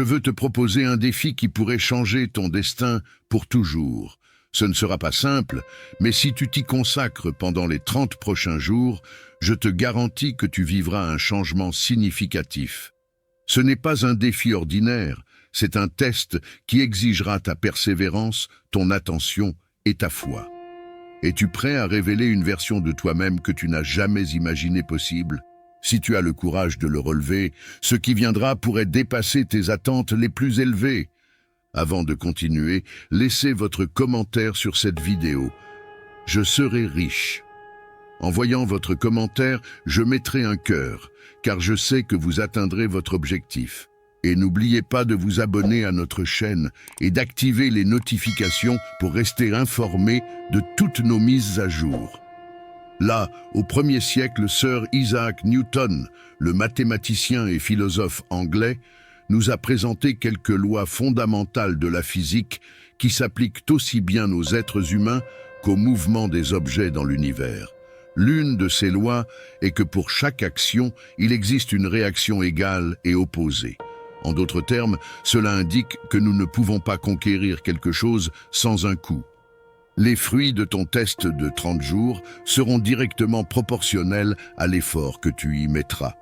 Je veux te proposer un défi qui pourrait changer ton destin pour toujours. Ce ne sera pas simple, mais si tu t'y consacres pendant les 30 prochains jours, je te garantis que tu vivras un changement significatif. Ce n'est pas un défi ordinaire, c'est un test qui exigera ta persévérance, ton attention et ta foi. Es-tu prêt à révéler une version de toi-même que tu n'as jamais imaginée possible? Si tu as le courage de le relever, ce qui viendra pourrait dépasser tes attentes les plus élevées. Avant de continuer, laissez votre commentaire sur cette vidéo. Je serai riche. En voyant votre commentaire, je mettrai un cœur, car je sais que vous atteindrez votre objectif. Et n'oubliez pas de vous abonner à notre chaîne et d'activer les notifications pour rester informé de toutes nos mises à jour. Là, au 1er siècle, Sir Isaac Newton, le mathématicien et philosophe anglais, nous a présenté quelques lois fondamentales de la physique qui s'appliquent aussi bien aux êtres humains qu'au mouvement des objets dans l'univers. L'une de ces lois est que pour chaque action, il existe une réaction égale et opposée. En d'autres termes, cela indique que nous ne pouvons pas conquérir quelque chose sans un coût. Les fruits de ton test de 30 jours seront directement proportionnels à l'effort que tu y mettras.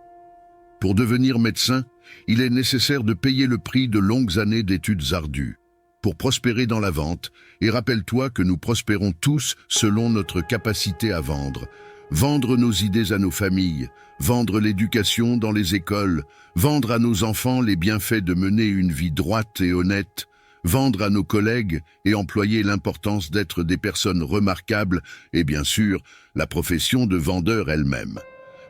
Pour devenir médecin, il est nécessaire de payer le prix de longues années d'études ardues. Pour prospérer dans la vente, et rappelle-toi que nous prospérons tous selon notre capacité à vendre. Vendre nos idées à nos familles, vendre l'éducation dans les écoles, vendre à nos enfants les bienfaits de mener une vie droite et honnête, vendre à nos collègues et employer l'importance d'être des personnes remarquables et bien sûr la profession de vendeur elle-même.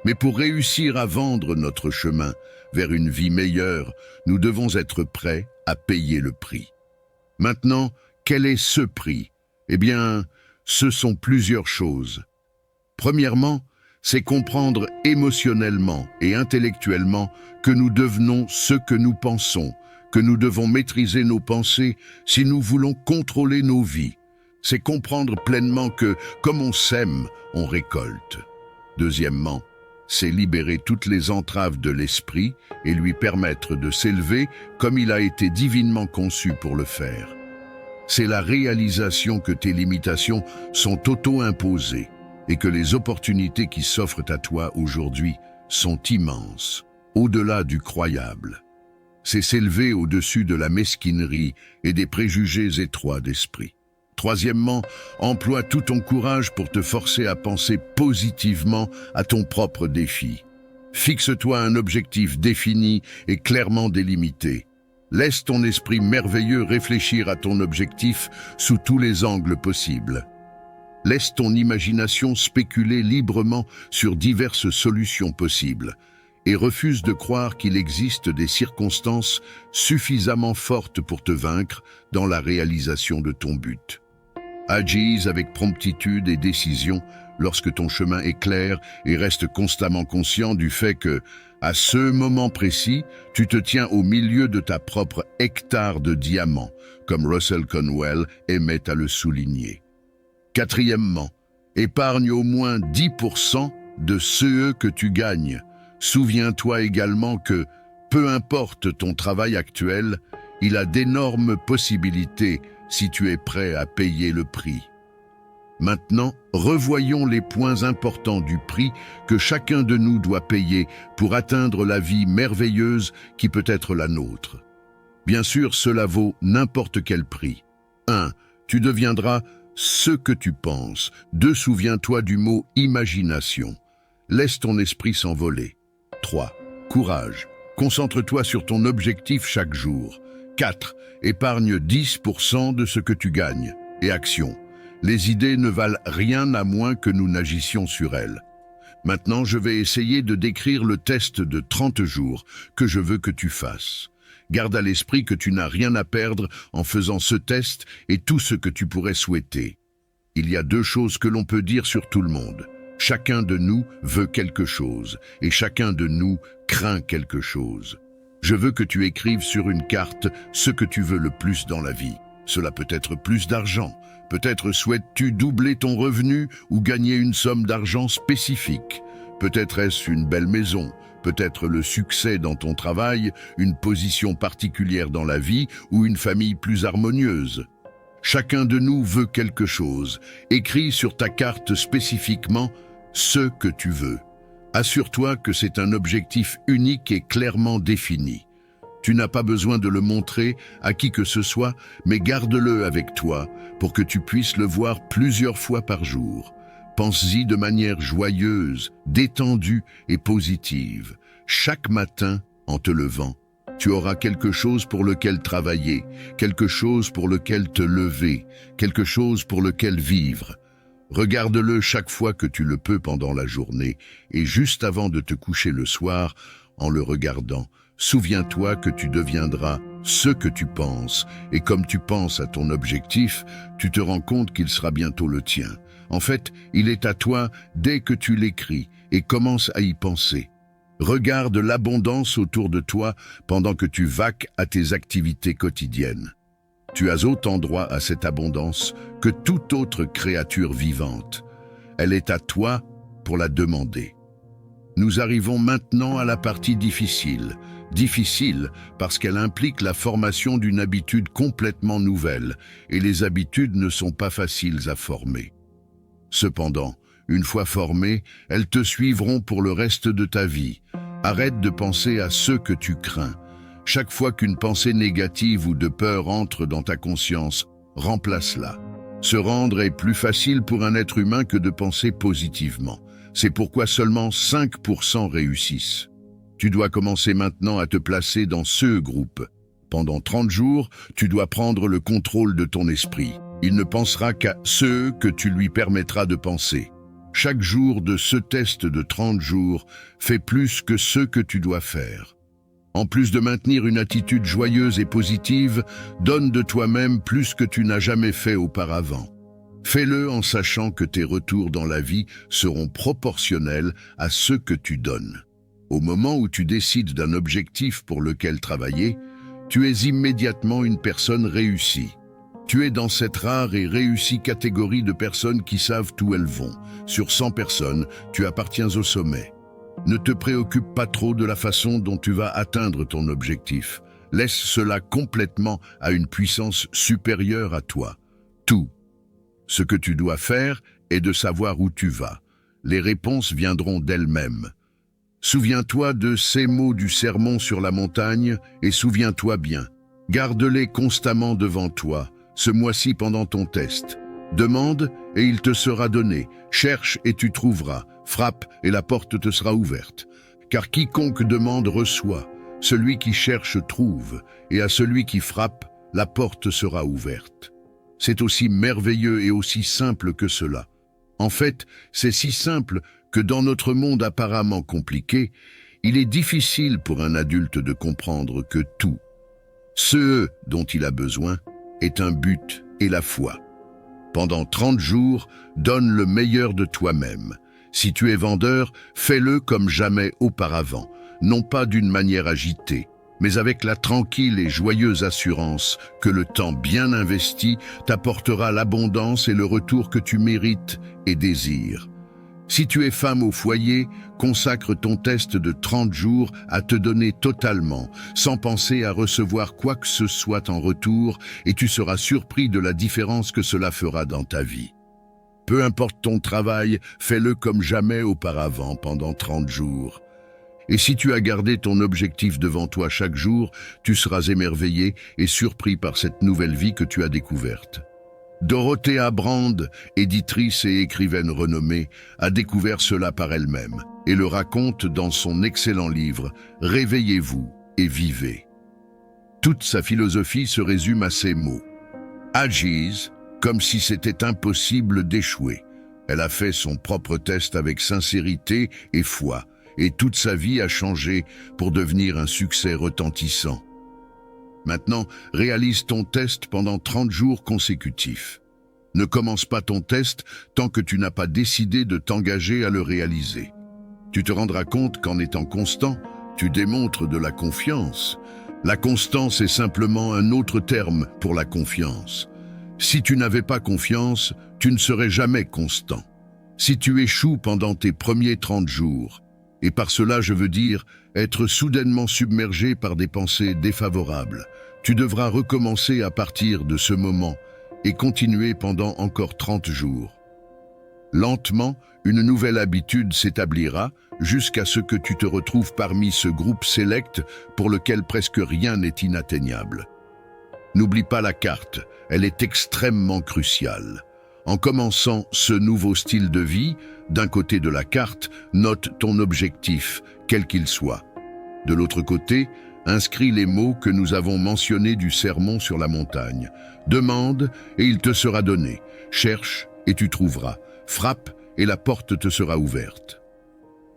Mais pour réussir à vendre notre chemin vers une vie meilleure, nous devons être prêts à payer le prix. Maintenant, quel est ce prix? Eh bien, ce sont plusieurs choses. Premièrement, c'est comprendre émotionnellement et intellectuellement que nous devenons ce que nous pensons, que nous devons maîtriser nos pensées si nous voulons contrôler nos vies. C'est comprendre pleinement que, comme on sème, on récolte. Deuxièmement, c'est libérer toutes les entraves de l'esprit et lui permettre de s'élever comme il a été divinement conçu pour le faire. C'est la réalisation que tes limitations sont auto-imposées et que les opportunités qui s'offrent à toi aujourd'hui sont immenses, au-delà du croyable. C'est s'élever au-dessus de la mesquinerie et des préjugés étroits d'esprit. Troisièmement, emploie tout ton courage pour te forcer à penser positivement à ton propre défi. Fixe-toi un objectif défini et clairement délimité. Laisse ton esprit merveilleux réfléchir à ton objectif sous tous les angles possibles. Laisse ton imagination spéculer librement sur diverses solutions possibles et refuse de croire qu'il existe des circonstances suffisamment fortes pour te vaincre dans la réalisation de ton but. Agis avec promptitude et décision lorsque ton chemin est clair et reste constamment conscient du fait que, à ce moment précis, tu te tiens au milieu de ta propre hectare de diamants, comme Russell Conwell aimait à le souligner. Quatrièmement, épargne au moins 10% de ceux que tu gagnes. Souviens-toi également que, peu importe ton travail actuel, il a d'énormes possibilités si tu es prêt à payer le prix. Maintenant, revoyons les points importants du prix que chacun de nous doit payer pour atteindre la vie merveilleuse qui peut être la nôtre. Bien sûr, cela vaut n'importe quel prix. 1. Tu deviendras ce que tu penses. 2. Souviens-toi du mot imagination. Laisse ton esprit s'envoler. 3. Courage. Concentre-toi sur ton objectif chaque jour. 4. Épargne 10% de ce que tu gagnes. Et action. Les idées ne valent rien à moins que nous n'agissions sur elles. Maintenant, je vais essayer de décrire le test de 30 jours que je veux que tu fasses. Garde à l'esprit que tu n'as rien à perdre en faisant ce test et tout ce que tu pourrais souhaiter. Il y a 2 choses que l'on peut dire sur tout le monde. Chacun de nous veut quelque chose et chacun de nous craint quelque chose. Je veux que tu écrives sur une carte ce que tu veux le plus dans la vie. Cela peut être plus d'argent. Peut-être souhaites-tu doubler ton revenu ou gagner une somme d'argent spécifique. Peut-être est-ce une belle maison, peut-être le succès dans ton travail, une position particulière dans la vie ou une famille plus harmonieuse. Chacun de nous veut quelque chose. Écris sur ta carte spécifiquement ce que tu veux. Assure-toi que c'est un objectif unique et clairement défini. Tu n'as pas besoin de le montrer à qui que ce soit, mais garde-le avec toi pour que tu puisses le voir plusieurs fois par jour. Pense-y de manière joyeuse, détendue et positive. Chaque matin, en te levant, tu auras quelque chose pour lequel travailler, quelque chose pour lequel te lever, quelque chose pour lequel vivre. Regarde-le chaque fois que tu le peux pendant la journée et juste avant de te coucher le soir, en le regardant, souviens-toi que tu deviendras ce que tu penses et comme tu penses à ton objectif, tu te rends compte qu'il sera bientôt le tien. En fait, il est à toi dès que tu l'écris et commence à y penser. Regarde l'abondance autour de toi pendant que tu vaques à tes activités quotidiennes. Tu as autant droit à cette abondance que toute autre créature vivante. Elle est à toi pour la demander. Nous arrivons maintenant à la partie difficile. Difficile parce qu'elle implique la formation d'une habitude complètement nouvelle, et les habitudes ne sont pas faciles à former. Cependant, une fois formées, elles te suivront pour le reste de ta vie. Arrête de penser à ceux que tu crains. Chaque fois qu'une pensée négative ou de peur entre dans ta conscience, remplace-la. Se rendre est plus facile pour un être humain que de penser positivement. C'est pourquoi seulement 5% réussissent. Tu dois commencer maintenant à te placer dans ce groupe. Pendant 30 jours, tu dois prendre le contrôle de ton esprit. Il ne pensera qu'à ce que tu lui permettras de penser. Chaque jour de ce test de 30 jours fait plus que ce que tu dois faire. En plus de maintenir une attitude joyeuse et positive, donne de toi-même plus que tu n'as jamais fait auparavant. Fais-le en sachant que tes retours dans la vie seront proportionnels à ce que tu donnes. Au moment où tu décides d'un objectif pour lequel travailler, tu es immédiatement une personne réussie. Tu es dans cette rare et réussie catégorie de personnes qui savent où elles vont. Sur 100 personnes, tu appartiens au sommet. Ne te préoccupe pas trop de la façon dont tu vas atteindre ton objectif. Laisse cela complètement à une puissance supérieure à toi. Tout. Ce que tu dois faire est de savoir où tu vas. Les réponses viendront d'elles-mêmes. Souviens-toi de ces mots du sermon sur la montagne et souviens-toi bien. Garde-les constamment devant toi, ce mois-ci pendant ton test. Demande et il te sera donné. Cherche et tu trouveras. Frappe et la porte te sera ouverte. Car quiconque demande reçoit. Celui qui cherche trouve. Et à celui qui frappe, la porte sera ouverte. C'est aussi merveilleux et aussi simple que cela. En fait, c'est si simple que dans notre monde apparemment compliqué, il est difficile pour un adulte de comprendre que tout, ce dont il a besoin, est un but et la foi. Pendant 30 jours, donne le meilleur de toi-même. Si tu es vendeur, fais-le comme jamais auparavant, non pas d'une manière agitée, mais avec la tranquille et joyeuse assurance que le temps bien investi t'apportera l'abondance et le retour que tu mérites et désires. Si tu es femme au foyer, consacre ton test de 30 jours à te donner totalement, sans penser à recevoir quoi que ce soit en retour, et tu seras surpris de la différence que cela fera dans ta vie. Peu importe ton travail, fais-le comme jamais auparavant pendant 30 jours. Et si tu as gardé ton objectif devant toi chaque jour, tu seras émerveillé et surpris par cette nouvelle vie que tu as découverte. Dorothea Brande, éditrice et écrivaine renommée, a découvert cela par elle-même et le raconte dans son excellent livre « Réveillez-vous et vivez ». Toute sa philosophie se résume à ces mots. Agis comme si c'était impossible d'échouer. Elle a fait son propre test avec sincérité et foi, et toute sa vie a changé pour devenir un succès retentissant. Maintenant, réalise ton test pendant 30 jours consécutifs. Ne commence pas ton test tant que tu n'as pas décidé de t'engager à le réaliser. Tu te rendras compte qu'en étant constant, tu démontres de la confiance. La constance est simplement un autre terme pour la confiance. Si tu n'avais pas confiance, tu ne serais jamais constant. Si tu échoues pendant tes premiers 30 jours, et par cela je veux dire être soudainement submergé par des pensées défavorables, tu devras recommencer à partir de ce moment et continuer pendant encore 30 jours. Lentement, une nouvelle habitude s'établira jusqu'à ce que tu te retrouves parmi ce groupe sélect pour lequel presque rien n'est inatteignable. N'oublie pas la carte, elle est extrêmement cruciale. En commençant ce nouveau style de vie, d'un côté de la carte, note ton objectif, quel qu'il soit. De l'autre côté, inscris les mots que nous avons mentionnés du sermon sur la montagne. Demande et il te sera donné. Cherche et tu trouveras. Frappe et la porte te sera ouverte.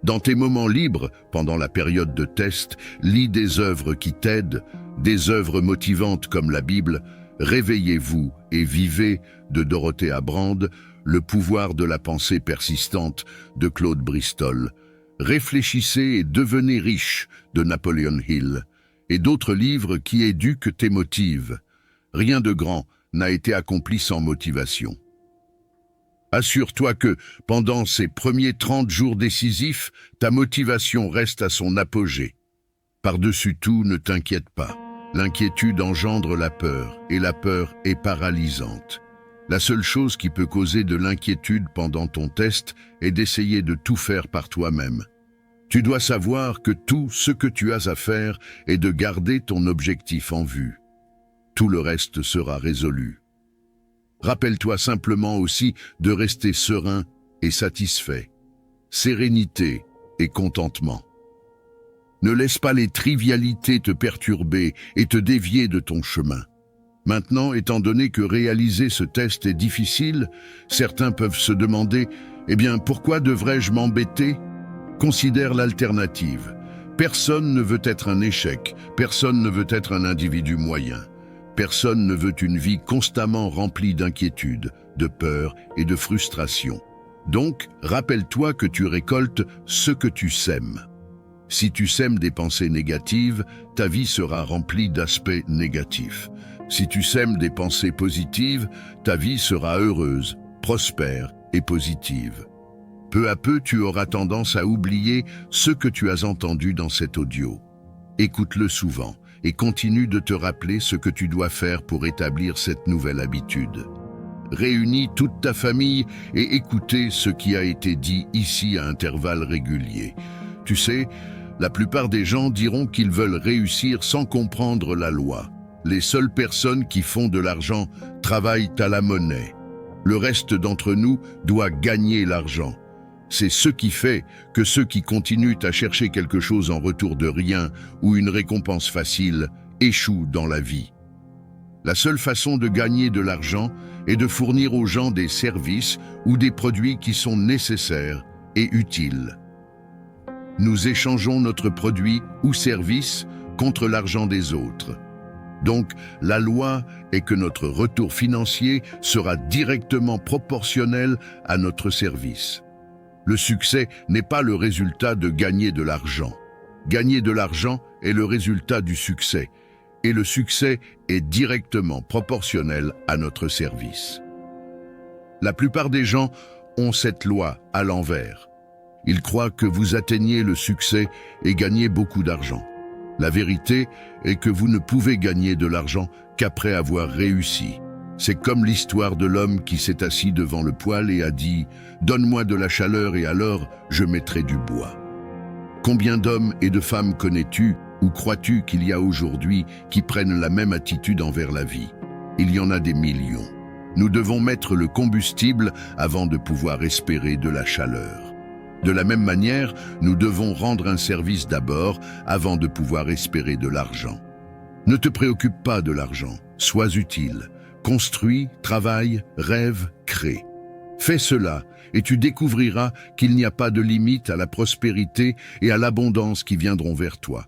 Dans tes moments libres, pendant la période de test, lis des œuvres qui t'aident, des œuvres motivantes comme la Bible. Réveillez-vous et vivez de Dorothea Brande, Le pouvoir de la pensée persistante de Claude Bristol. Réfléchissez et devenez riche de Napoleon Hill et d'autres livres qui éduquent tes motives. Rien de grand n'a été accompli sans motivation. Assure-toi que, pendant ces premiers 30 jours décisifs, ta motivation reste à son apogée. Par-dessus tout, ne t'inquiète pas. L'inquiétude engendre la peur, et la peur est paralysante. La seule chose qui peut causer de l'inquiétude pendant ton test est d'essayer de tout faire par toi-même. Tu dois savoir que tout ce que tu as à faire est de garder ton objectif en vue. Tout le reste sera résolu. Rappelle-toi simplement aussi de rester serein et satisfait. Sérénité et contentement. Ne laisse pas les trivialités te perturber et te dévier de ton chemin. Maintenant, étant donné que réaliser ce test est difficile, certains peuvent se demander « Eh bien, pourquoi devrais-je m'embêter ?» Considère l'alternative. Personne ne veut être un échec, personne ne veut être un individu moyen. Personne ne veut une vie constamment remplie d'inquiétude, de peur et de frustration. Donc, rappelle-toi que tu récoltes ce que tu sèmes. Si tu sèmes des pensées négatives, ta vie sera remplie d'aspects négatifs. Si tu sèmes des pensées positives, ta vie sera heureuse, prospère et positive. Peu à peu, tu auras tendance à oublier ce que tu as entendu dans cet audio. Écoute-le souvent et continue de te rappeler ce que tu dois faire pour établir cette nouvelle habitude. Réunis toute ta famille et écoutez ce qui a été dit ici à intervalles réguliers. Tu sais, la plupart des gens diront qu'ils veulent réussir sans comprendre la loi. Les seules personnes qui font de l'argent travaillent à la monnaie. Le reste d'entre nous doit gagner l'argent. C'est ce qui fait que ceux qui continuent à chercher quelque chose en retour de rien ou une récompense facile échouent dans la vie. La seule façon de gagner de l'argent est de fournir aux gens des services ou des produits qui sont nécessaires et utiles. Nous échangeons notre produit ou service contre l'argent des autres. Donc, la loi est que notre retour financier sera directement proportionnel à notre service. Le succès n'est pas le résultat de gagner de l'argent. Gagner de l'argent est le résultat du succès, et le succès est directement proportionnel à notre service. La plupart des gens ont cette loi à l'envers. Ils croient que vous atteignez le succès et gagnez beaucoup d'argent. La vérité est que vous ne pouvez gagner de l'argent qu'après avoir réussi. C'est comme l'histoire de l'homme qui s'est assis devant le poêle et a dit « Donne-moi de la chaleur et alors je mettrai du bois ». Combien d'hommes et de femmes connais-tu ou crois-tu qu'il y a aujourd'hui qui prennent la même attitude envers la vie? Il y en a des millions. Nous devons mettre le combustible avant de pouvoir espérer de la chaleur. De la même manière, nous devons rendre un service d'abord avant de pouvoir espérer de l'argent. Ne te préoccupe pas de l'argent, sois utile. Construis, travaille, rêve, crée. Fais cela et tu découvriras qu'il n'y a pas de limite à la prospérité et à l'abondance qui viendront vers toi.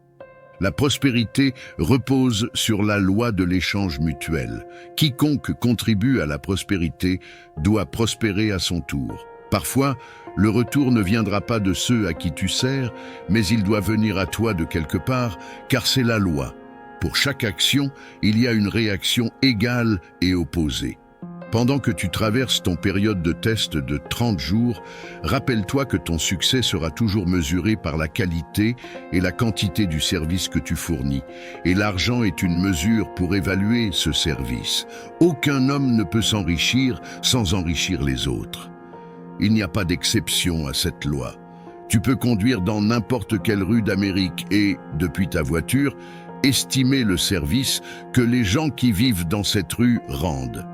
La prospérité repose sur la loi de l'échange mutuel. Quiconque contribue à la prospérité doit prospérer à son tour. Parfois, le retour ne viendra pas de ceux à qui tu sers, mais il doit venir à toi de quelque part, car c'est la loi. Pour chaque action, il y a une réaction égale et opposée. Pendant que tu traverses ton période de test de 30 jours, rappelle-toi que ton succès sera toujours mesuré par la qualité et la quantité du service que tu fournis. Et l'argent est une mesure pour évaluer ce service. Aucun homme ne peut s'enrichir sans enrichir les autres. Il n'y a pas d'exception à cette loi. Tu peux conduire dans n'importe quelle rue d'Amérique et, depuis ta voiture, estimer le service que les gens qui vivent dans cette rue rendent.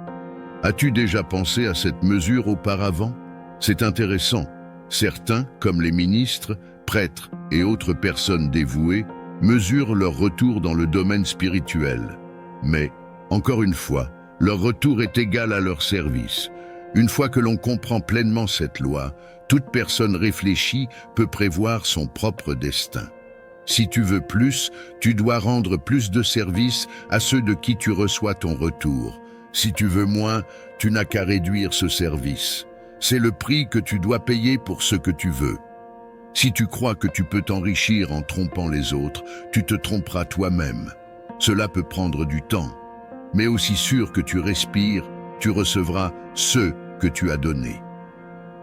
As-tu déjà pensé à cette mesure auparavant? C'est intéressant. Certains, comme les ministres, prêtres et autres personnes dévouées, mesurent leur retour dans le domaine spirituel. Mais, encore une fois, leur retour est égal à leur service. Une fois que l'on comprend pleinement cette loi, toute personne réfléchie peut prévoir son propre destin. Si tu veux plus, tu dois rendre plus de services à ceux de qui tu reçois ton retour. Si tu veux moins, tu n'as qu'à réduire ce service. C'est le prix que tu dois payer pour ce que tu veux. Si tu crois que tu peux t'enrichir en trompant les autres, tu te tromperas toi-même. Cela peut prendre du temps. Mais aussi sûr que tu respires, tu recevras ce que tu as donné.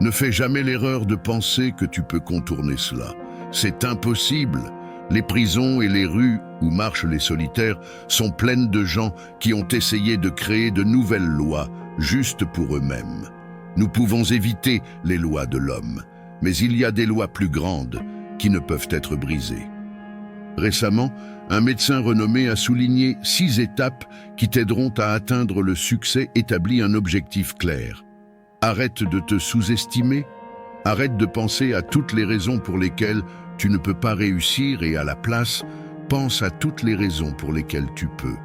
Ne fais jamais l'erreur de penser que tu peux contourner cela. C'est impossible. Les prisons et les rues où marchent les solitaires sont pleines de gens qui ont essayé de créer de nouvelles lois juste pour eux-mêmes. Nous pouvons éviter les lois de l'homme, mais il y a des lois plus grandes qui ne peuvent être brisées. Récemment, un médecin renommé a souligné 6 étapes qui t'aideront à atteindre le succès. Établis un objectif clair. Arrête de te sous-estimer. Arrête de penser à toutes les raisons pour lesquelles tu ne peux pas réussir et à la place, pense à toutes les raisons pour lesquelles tu peux.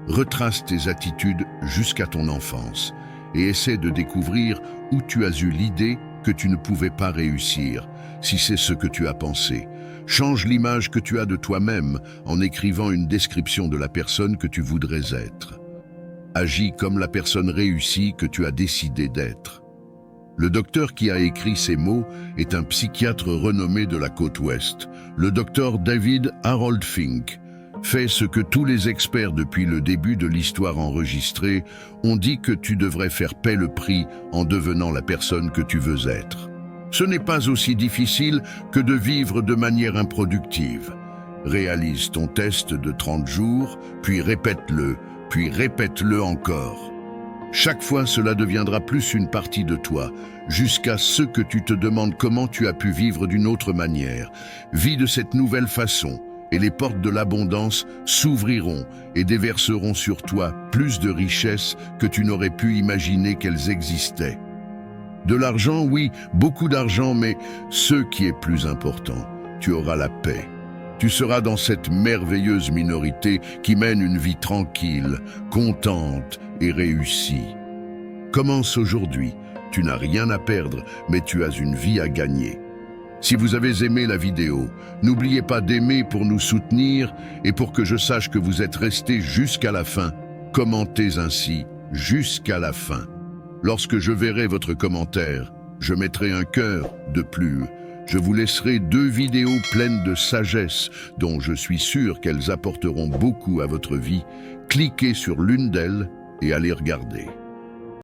Retrace tes attitudes jusqu'à ton enfance et essaie de découvrir où tu as eu l'idée que tu ne pouvais pas réussir, si c'est ce que tu as pensé. Change l'image que tu as de toi-même en écrivant une description de la personne que tu voudrais être. Agis comme la personne réussie que tu as décidé d'être. Le docteur qui a écrit ces mots est un psychiatre renommé de la côte ouest, le docteur David Harold Fink. Fais ce que tous les experts depuis le début de l'histoire enregistrée ont dit que tu devrais faire payer le prix en devenant la personne que tu veux être. Ce n'est pas aussi difficile que de vivre de manière improductive. Réalise ton test de 30 jours, puis répète-le encore. Chaque fois, cela deviendra plus une partie de toi, jusqu'à ce que tu te demandes comment tu as pu vivre d'une autre manière. Vis de cette nouvelle façon, et les portes de l'abondance s'ouvriront et déverseront sur toi plus de richesses que tu n'aurais pu imaginer qu'elles existaient. De l'argent, oui, beaucoup d'argent, mais ce qui est plus important, tu auras la paix. Tu seras dans cette merveilleuse minorité qui mène une vie tranquille, contente et réussie. Commence aujourd'hui. Tu n'as rien à perdre, mais tu as une vie à gagner. Si vous avez aimé la vidéo, n'oubliez pas d'aimer pour nous soutenir et pour que je sache que vous êtes restés jusqu'à la fin. Commentez ainsi jusqu'à la fin. Lorsque je verrai votre commentaire, je mettrai un cœur de plus. Je vous laisserai 2 vidéos pleines de sagesse dont je suis sûr qu'elles apporteront beaucoup à votre vie. Cliquez sur l'une d'elles et allez regarder.